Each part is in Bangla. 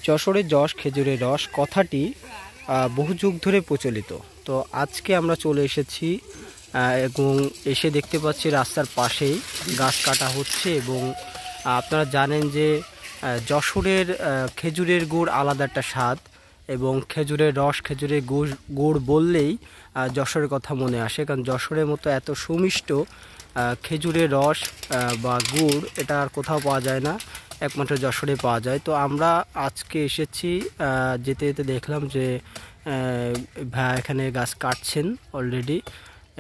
যশোরের যশ খেজুরের রস কথাটি বহু যুগ ধরে প্রচলিত। তো আজকে আমরা চলে এসেছি এবং এসে দেখতে পাচ্ছি রাস্তার পাশেই গাছ কাটা হচ্ছে এবং আপনারা জানেন যে যশোরের খেজুরের গুড় আলাদা একটা স্বাদ এবং খেজুরের রস খেজুরের গুড় বললেই যশোরের কথা মনে আসে, কারণ যশোরের মতো এত সুমিষ্ট খেজুরের রস বা গুড় এটা আর কোথাও পাওয়া যায় না, একমাত্র যশোরে পাওয়া যায়। তো আমরা আজকে এসেছি, যেতে যেতে দেখলাম যে ভাই এখানে গাছ কাটছেন অলরেডি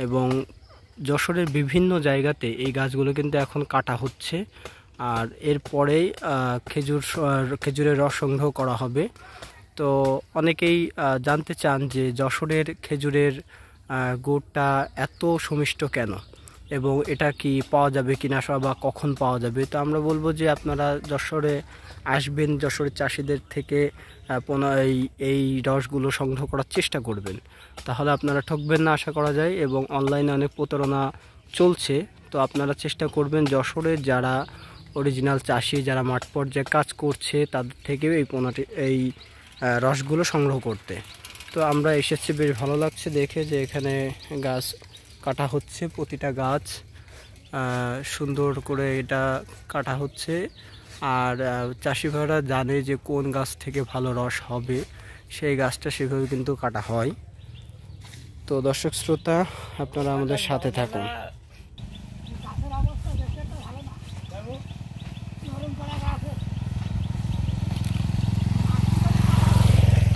এবং যশোরের বিভিন্ন জায়গাতে এই গাছগুলো কিন্তু এখন কাটা হচ্ছে। আর এরপরেই খেজুরের রস সংগ্রহ করা হবে। তো অনেকেই জানতে চান যে যশোরের খেজুরের গুড়টা এত সুমিষ্ট কেন এবং এটা কি পাওয়া যাবে কিনা বা কখন পাওয়া যাবে। তো আমরা বলবো যে আপনারা যশোরে আসবেন, যশোরের চাষিদের থেকে এই রসগুলো সংগ্রহ করার চেষ্টা করবেন, তাহলে আপনারা ঠকবেন না আশা করা যায়। এবং অনলাইনে অনেক প্রতারণা চলছে, তো আপনারা চেষ্টা করবেন যশোরের যারা অরিজিনাল চাষি, যারা মাঠ পর্যায়ে কাজ করছে তাদের থেকেও এই রসগুলো সংগ্রহ করতে। তো আমরা এসেছি, বেশ ভালো লাগছে দেখে যে এখানে গাছ কাটা হচ্ছে, প্রতিটা গাছ সুন্দর করে এটা কাটা হচ্ছে। আর চাষি ভাইরা জানে যে কোন গাছ থেকে ভালো রস হবে, সেই গাছটা সেভাবে কিন্তু কাটা হয়। তো দর্শক শ্রোতা, আপনারা আমাদের সাথে থাকুন।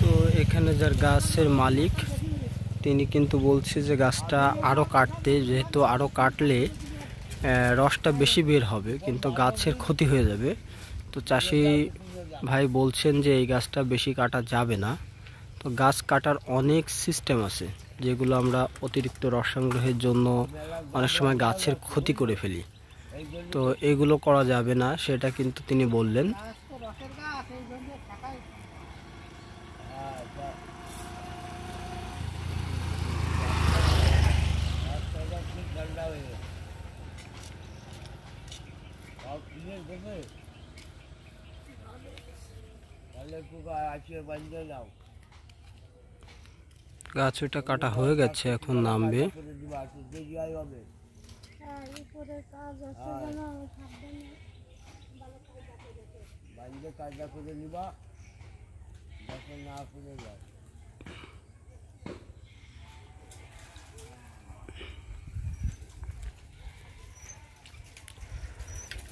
তো এখানে যার গাছের মালিক তিনি কিন্তু বলছে যে গাছটা আরও কাটতে, যেহেতু আরও কাটলে রসটা বেশি বের হবে কিন্তু গাছের ক্ষতি হয়ে যাবে। তো চাষি ভাই বলছেন যে এই গাছটা বেশি কাটা যাবে না। তো গাছ কাটার অনেক সিস্টেম আছে যেগুলো আমরা অতিরিক্ত রস সংগ্রহের জন্য অনেক সময় গাছের ক্ষতি করে ফেলি, তো এগুলো করা যাবে না সেটা কিন্তু তিনি বললেন। গাছ ওইটা কাটা হয়ে গেছে, এখন নামবে।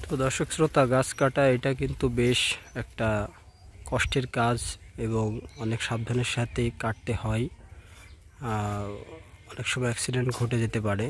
তো দর্শক শ্রোতা, গাছ কাটা এটা কিন্তু বেশ একটা কষ্টের কাজ এবং অনেক সাবধানের সাথে কাটতে হয়, অনেক সময় অ্যাক্সিডেন্ট ঘটে যেতে পারে।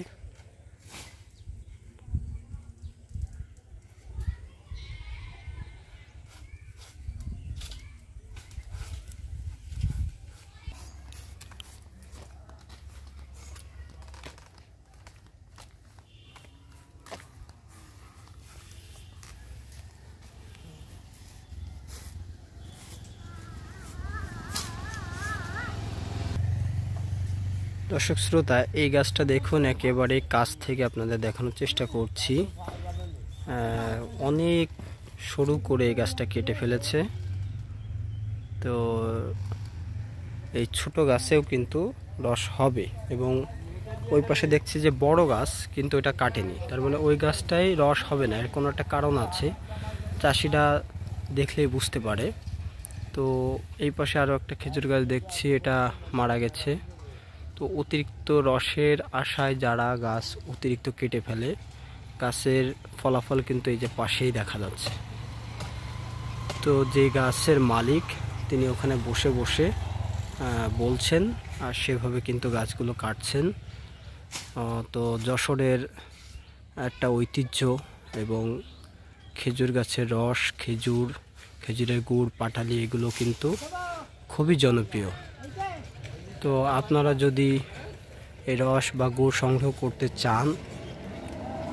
দর্শক শ্রোতা, এই গাছটা দেখুন, একেবারে কাছ থেকে আপনাদের দেখানোর চেষ্টা করছি। অনেক সরু করে এই গাছটা কেটে ফেলেছে। তো এই ছোট গাছেও কিন্তু রস হবে এবং ওই পাশে দেখছি যে বড় গাছ কিন্তু এটা কাটেনি, তার মানে ওই গাছটাই রস হবে না, এর কোনো একটা কারণ আছে, চাষিরা দেখলেই বুঝতে পারে। তো এই পাশে আরও একটা খেজুর গাছ দেখছি, এটা মারা গেছে। তো অতিরিক্ত রসের আশায় যারা গাছ অতিরিক্ত কেটে ফেলে, গাছের ফলাফল কিন্তু এই যে পাশেই দেখা যাচ্ছে। তো যে গাছের মালিক তিনি ওখানে বসে বসে বলছেন আর সেভাবে কিন্তু গাছগুলো কাটছেন। তো যশোরের একটা ঐতিহ্য এবং খেজুর গাছের রস, খেজুরের গুড়, পাটালি এগুলো কিন্তু খুবই জনপ্রিয়। তো আপনারা যদি এই রস বা গুড় সংগ্রহ করতে চান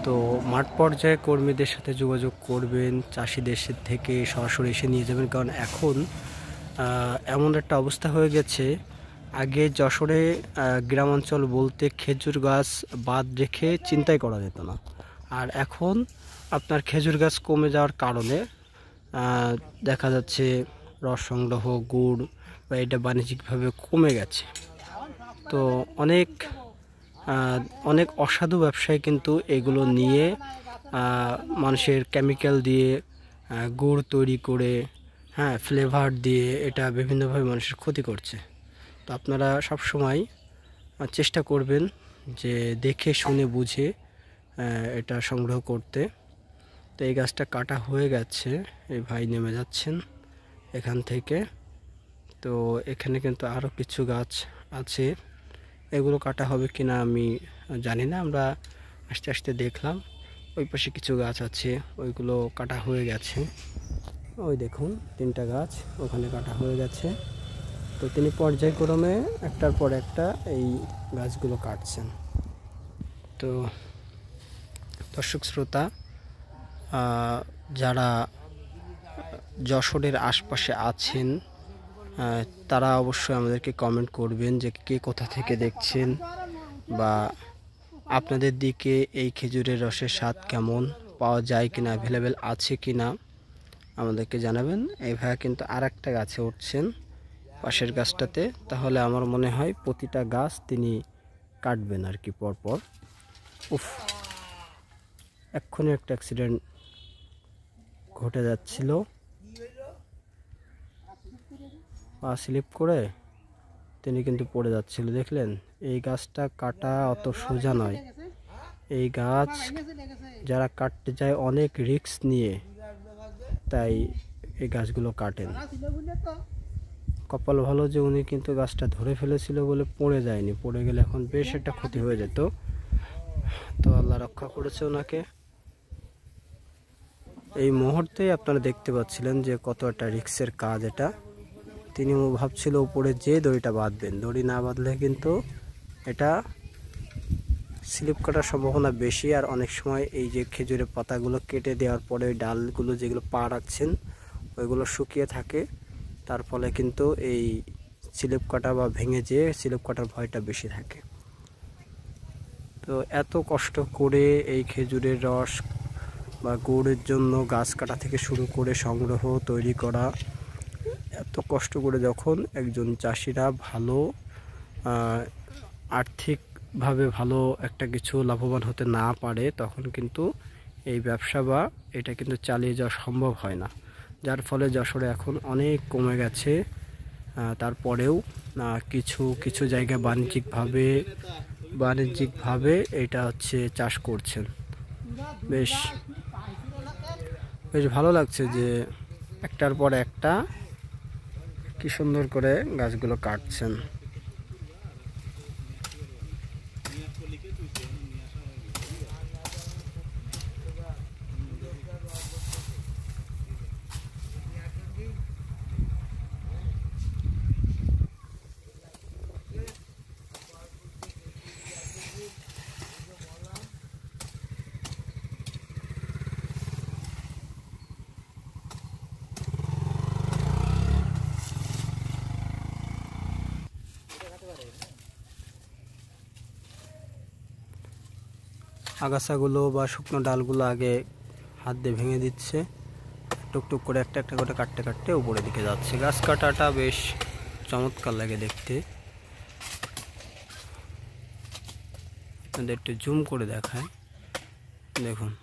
তো মাঠ পর্যায়ে কর্মীদের সাথে যোগাযোগ করবেন, চাষিদের থেকে সরাসরি এসে নিয়ে যাবেন। কারণ এখন এমন একটা অবস্থা হয়ে গেছে, আগে যশোরে গ্রামাঞ্চল বলতে খেজুর গাছ বাদ রেখে চিন্তাই করা যেত না। আর এখন আপনার খেজুর গাছ কমে যাওয়ার কারণে দেখা যাচ্ছে রস সংগ্রহ, গুড় বা এটা বাণিজ্যিকভাবে কমে গেছে। তো অনেক অনেক অসাধু ব্যবসায়ী কিন্তু এগুলো নিয়ে মানুষের কেমিক্যাল দিয়ে গুড় তৈরি করে, হ্যাঁ, ফ্লেভার দিয়ে এটা বিভিন্নভাবে মানুষের ক্ষতি করছে। তো আপনারা সব সময় চেষ্টা করবেন যে দেখে শুনে বুঝে এটা সংগ্রহ করতে। তো এই গাছটা কাটা হয়ে গেছে, এই ভাই নেমে যাচ্ছেন এখান থেকে। তো এখানে কিন্তু আরও কিছু গাছ আছে, এগুলো কাটা হবে কিনা আমি জানি না। আমরা আস্তে আস্তে দেখলাম ওই পাশে কিছু গাছ আছে, ওইগুলো কাটা হয়ে গেছে। ওই দেখুন 3টা গাছ ওখানে কাটা হয়ে গেছে। তো তিনি পর্যায়ক্রমে একটার পর একটা এই গাছগুলো কাটছেন। তো দর্শক শ্রোতা, যারা যশোরের আশপাশে আছেন তারা অবশ্যই আমাদেরকে কমেন্ট করবেন যে কে কোথা থেকে দেখছেন, বা আপনাদের দিকে এই খেজুরের রসের স্বাদ কেমন, পাওয়া যায় কিনা, অ্যাভেলেবেল আছে কিনা আমাদেরকে জানাবেন। এই ভাইয়া কিন্তু আর একটা গাছে উঠছেন পাশের গাছটাতে, তাহলে আমার মনে হয় প্রতিটা গাছ তিনি কাটবেন আর কি পরপর। উফ, এক্ষুনি একটা অ্যাক্সিডেন্ট ঘটে যাচ্ছিল, পা স্লিপ করে তিনি কিন্তু পড়ে যাচ্ছিল, দেখলেন? এই গাছটা কাটা অত সোজা নয়। এই গাছ যারা কাটতে যায় অনেক রিস্ক নিয়ে, তাই এই গাছগুলো কাটেন। কপাল ভালো যে উনি কিন্তু গাছটা ধরে ফেলেছিল বলে পড়ে যায়নি, পড়ে গেলে এখন বেশ একটা ক্ষতি হয়ে যেত। তো আল্লাহ রক্ষা করেছে ওনাকে। এই মুহূর্তেই আপনারা দেখতে পাচ্ছিলেন যে কত একটা রিস্কের কাজ এটা। তিনি ভাবছিল উপরে যে দড়িটা বাঁধবেন, দড়ি না বাঁধলে কিন্তু এটা স্লিপ কাটার সম্ভাবনা বেশি। আর অনেক সময় এই যে খেজুরের পাতাগুলো কেটে দেওয়ার পরে ওই ডালগুলো যেগুলো পা রাখছেন ওইগুলো শুকিয়ে থাকে, তার ফলে কিন্তু এই স্লিপ কাটা বা ভেঙে যেয়ে স্লিপ কাটার ভয়টা বেশি থাকে। তো এত কষ্ট করে এই খেজুরের রস বা গুড়ের জন্য গাছ কাটা থেকে শুরু করে সংগ্রহ, তৈরি করা, এত কষ্ট করে যখন একজন চাষিরা ভালো আর্থিকভাবে ভালো একটা কিছু লাভবান হতে না পারে, তখন কিন্তু এই ব্যবসা বা এটা কিন্তু চালিয়ে যাওয়া সম্ভব হয় না। যার ফলে যশোরে এখন অনেক কমে গেছে। তারপরেও কিছু কিছু জায়গায় বাণিজ্যিকভাবে এটা হচ্ছে চাষ করছেন। বেশ বেশ ভালো লাগছে যে একটার পর একটা কি সুন্দর করে গাছগুলো কাটছেন। আগাছাগুলো বা শুকনো ডালগুলো আগে হাত দিয়ে ভেঙে দিচ্ছে, টুকটুক করে একটা একটা করে কাটতে কাটতে উপরের দিকে যাচ্ছে। গাছ কাটাটা বেশ চমৎকার লাগে দেখতে। আপনাদের একটু জুম করে দেখায়, দেখুন।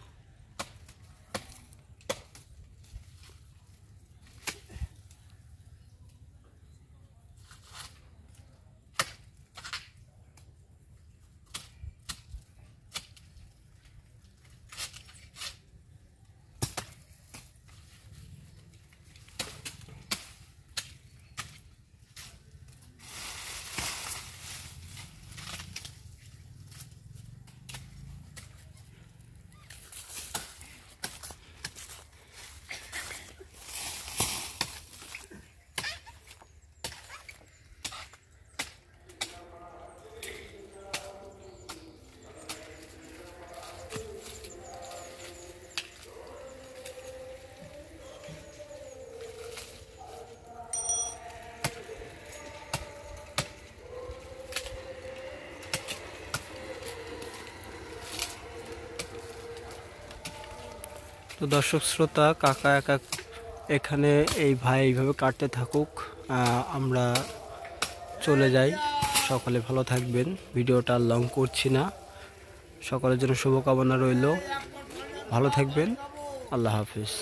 তো দর্শক শ্রোতা, কাকা এখানে এই ভাই এইভাবে কাটতে থাকুক, আমরা চলে যাই। সকলে ভালো থাকবেন, ভিডিওটা লং করছি না। সকলের জন্য শুভকামনা রইল, ভালো থাকবেন, আল্লাহ হাফিজ।